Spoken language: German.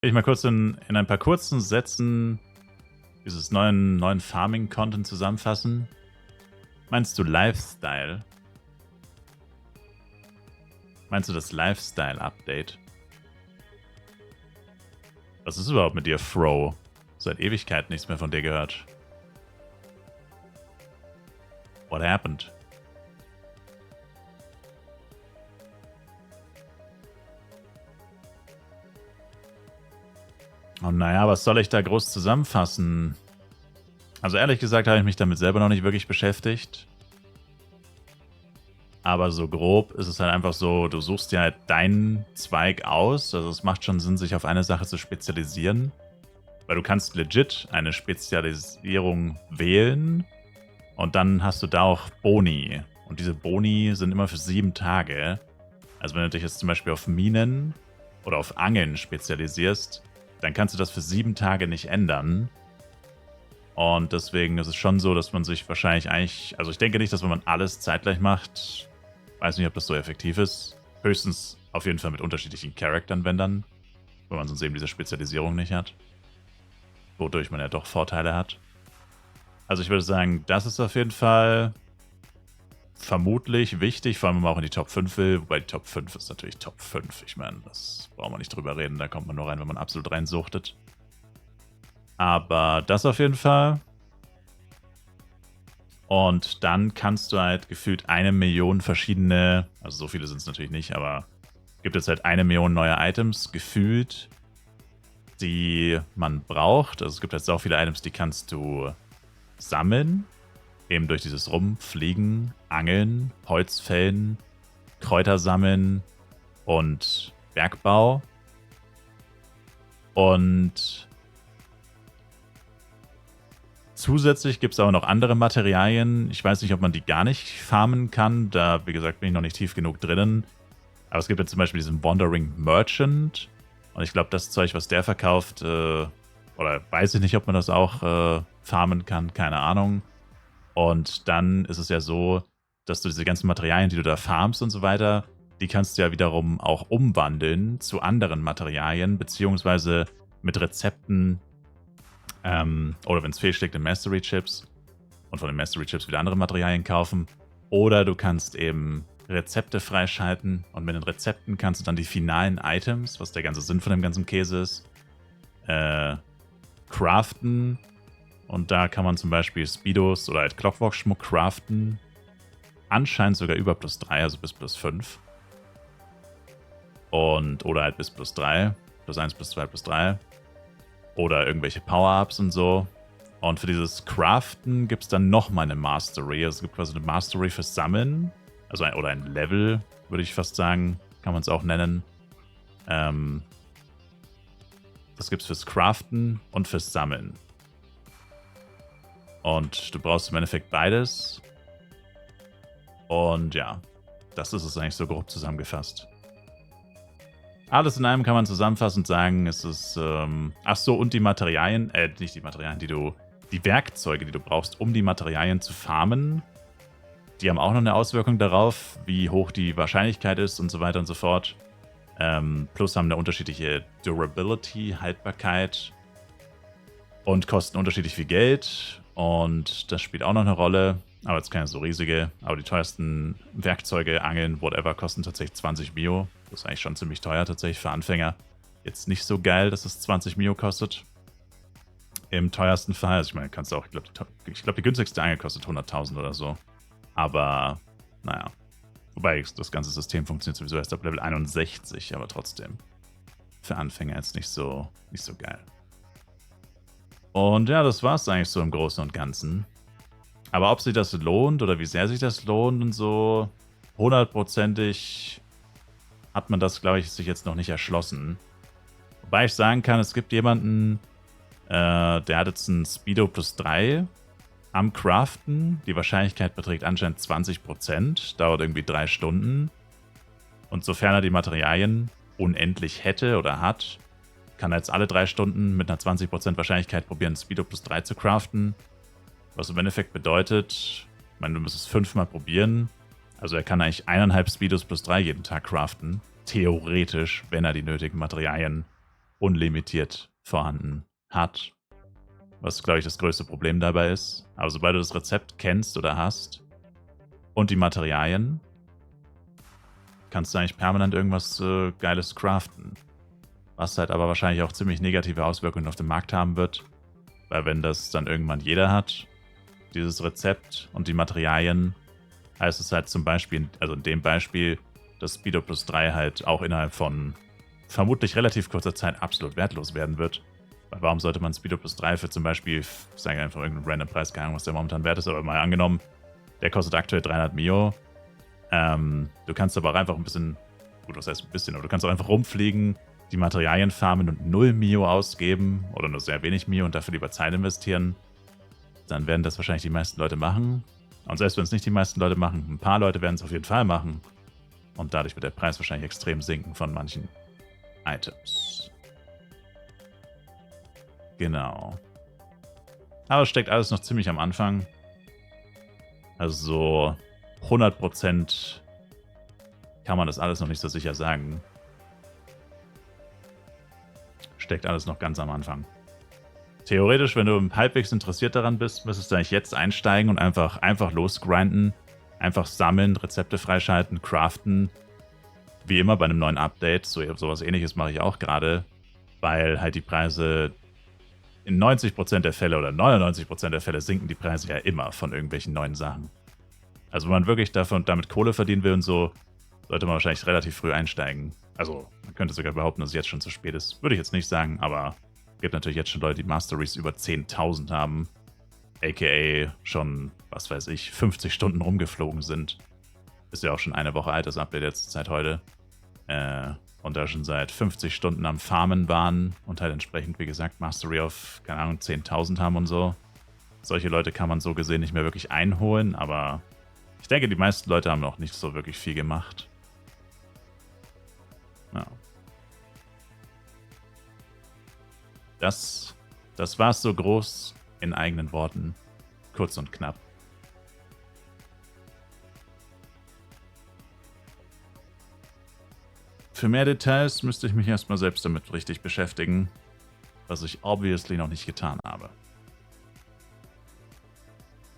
Will ich mal kurz in ein paar kurzen Sätzen dieses neuen Farming-Content zusammenfassen? Meinst du Lifestyle? Meinst du das Lifestyle-Update? Was ist überhaupt mit dir, Fro? Seit Ewigkeit nichts mehr von dir gehört. What happened? Und naja, was soll ich da groß zusammenfassen? Also ehrlich gesagt habe ich mich damit selber noch nicht wirklich beschäftigt. Aber so grob ist es halt einfach so, du suchst dir halt deinen Zweig aus. Also es macht schon Sinn, sich auf eine Sache zu spezialisieren. Weil du kannst legit eine Spezialisierung wählen. Und dann hast du da auch Boni. Und diese Boni sind immer für 7 Tage. Also wenn du dich jetzt zum Beispiel auf Minen oder auf Angeln spezialisierst, dann kannst du das für 7 Tage nicht ändern. Und deswegen ist es schon so, dass man sich wahrscheinlich also ich denke nicht, dass wenn man alles zeitgleich macht, weiß nicht, ob das so effektiv ist. Höchstens auf jeden Fall mit unterschiedlichen Charaktern, wenn dann. Wenn man sonst eben diese Spezialisierung nicht hat. Wodurch man ja doch Vorteile hat. Also ich würde sagen, das ist auf jeden Fall vermutlich wichtig, vor allem wenn man auch in die Top 5 will. Wobei die Top 5 ist natürlich Top 5. Ich meine, das braucht man nicht drüber reden. Da kommt man nur rein, wenn man absolut reinsuchtet. Aber das auf jeden Fall. Und dann kannst du halt gefühlt 1 Million verschiedene, also so viele sind es natürlich nicht, aber gibt es halt 1 Million neue Items gefühlt, die man braucht. Also es gibt halt so viele Items, die kannst du sammeln. Eben durch dieses Rumfliegen, Angeln, Holzfällen, Kräuter sammeln und Bergbau. Und zusätzlich gibt es aber noch andere Materialien. Ich weiß nicht, ob man die gar nicht farmen kann. Da, wie gesagt, bin ich noch nicht tief genug drinnen. Aber es gibt ja zum Beispiel diesen Wandering Merchant. Und ich glaube, das Zeug, was der verkauft, oder weiß ich nicht, ob man das auch farmen kann, keine Ahnung. Und dann ist es ja so, dass du diese ganzen Materialien, die du da farmst und so weiter, die kannst du ja wiederum auch umwandeln zu anderen Materialien, beziehungsweise mit Rezepten oder wenn es fehlschlägt in Mastery Chips und von den Mastery Chips wieder andere Materialien kaufen. Oder du kannst eben Rezepte freischalten und mit den Rezepten kannst du dann die finalen Items, was der ganze Sinn von dem ganzen Käse ist, craften. Und da kann man zum Beispiel Speedos oder halt Clockwork-Schmuck craften. Anscheinend sogar über +3, also bis +5. Oder halt bis +3. +1, +2, +3. Oder irgendwelche Power-Ups und so. Und für dieses Craften gibt es dann nochmal eine Mastery. Also es gibt quasi eine Mastery fürs Sammeln. Also oder ein Level, würde ich fast sagen. Kann man es auch nennen. Das gibt es fürs Craften und fürs Sammeln. Und du brauchst im Endeffekt beides. Und ja, das ist es eigentlich so grob zusammengefasst. Alles in einem kann man zusammenfassend sagen, es ist, ach so, und die Materialien, nicht die Materialien, die Werkzeuge, die du brauchst, um die Materialien zu farmen, die haben auch noch eine Auswirkung darauf, wie hoch die Wahrscheinlichkeit ist und so weiter und so fort. Plus haben eine unterschiedliche Durability, Haltbarkeit und kosten unterschiedlich viel Geld und das spielt auch noch eine Rolle, aber jetzt keine so riesige, aber die teuersten Werkzeuge, Angeln, whatever, kosten tatsächlich 20 Mio. Das ist eigentlich schon ziemlich teuer tatsächlich für Anfänger. Jetzt nicht so geil, dass es 20 Mio kostet. Im teuersten Fall, also ich meine, kannst du auch, ich glaube, die günstigste Angel kostet 100.000 oder so. Aber, naja. Wobei das ganze System funktioniert sowieso erst ab Level 61, aber trotzdem. Für Anfänger jetzt nicht so geil. Und ja, das war es eigentlich so im Großen und Ganzen. Aber ob sich das lohnt oder wie sehr sich das lohnt und so, 100%ig hat man das, glaube ich, sich jetzt noch nicht erschlossen. Wobei ich sagen kann, es gibt jemanden, der hat jetzt ein Speedo +3 am Craften. Die Wahrscheinlichkeit beträgt anscheinend 20%, dauert irgendwie 3 Stunden. Und sofern er die Materialien unendlich hätte oder hat, kann er jetzt alle 3 Stunden mit einer 20% Wahrscheinlichkeit probieren, Speedo +3 zu craften. Was im Endeffekt bedeutet, ich meine, du musst es 5-mal probieren. Also er kann eigentlich 1,5 Speedos +3 jeden Tag craften. Theoretisch, wenn er die nötigen Materialien unlimitiert vorhanden hat. Was, glaube ich, das größte Problem dabei ist. Aber sobald du das Rezept kennst oder hast und die Materialien, kannst du eigentlich permanent irgendwas Geiles craften. Was halt aber wahrscheinlich auch ziemlich negative Auswirkungen auf den Markt haben wird. Weil wenn das dann irgendwann jeder hat, dieses Rezept und die Materialien, heißt es halt zum Beispiel, also in dem Beispiel, dass Speedo Plus 3 halt auch innerhalb von vermutlich relativ kurzer Zeit absolut wertlos werden wird. Weil warum sollte man Speedo Plus 3 für zum Beispiel, ich sage einfach irgendeinen random Preis, keine Ahnung, was der momentan wert ist, aber mal angenommen, der kostet aktuell 300 Mio. Du kannst aber auch einfach ein bisschen, gut, was heißt ein bisschen, aber du kannst auch einfach rumfliegen, die Materialien farmen und 0 Mio ausgeben oder nur sehr wenig Mio und dafür lieber Zeit investieren. Dann werden das wahrscheinlich die meisten Leute machen. Und selbst wenn es nicht die meisten Leute machen, ein paar Leute werden es auf jeden Fall machen. Und dadurch wird der Preis wahrscheinlich extrem sinken von manchen Items. Genau. Aber es steckt alles noch ziemlich am Anfang. Also so 100% kann man das alles noch nicht so sicher sagen. Steckt alles noch ganz am Anfang. Theoretisch, wenn du halbwegs interessiert daran bist, müsstest du eigentlich jetzt einsteigen und einfach losgrinden. Einfach sammeln, Rezepte freischalten, craften. Wie immer bei einem neuen Update. Sowas ähnliches mache ich auch gerade. Weil halt die Preise in 90% der Fälle oder 99% der Fälle sinken die Preise ja immer von irgendwelchen neuen Sachen. Also wenn man wirklich damit Kohle verdienen will und so, sollte man wahrscheinlich relativ früh einsteigen. Also man könnte sogar behaupten, dass es jetzt schon zu spät ist. Würde ich jetzt nicht sagen, aber es gibt natürlich jetzt schon Leute, die Masteries über 10.000 haben. A.k.a. schon, was weiß ich, 50 Stunden rumgeflogen sind. Ist ja auch schon eine Woche alt, das Update jetzt seit heute. Und da schon seit 50 Stunden am Farmen waren und halt entsprechend, wie gesagt, Mastery auf, keine Ahnung, 10.000 haben und so. Solche Leute kann man so gesehen nicht mehr wirklich einholen, aber ich denke, die meisten Leute haben noch nicht so wirklich viel gemacht. Ja. Das war's so groß in eigenen Worten. Kurz und knapp. Für mehr Details müsste ich mich erstmal selbst damit richtig beschäftigen, was ich obviously noch nicht getan habe.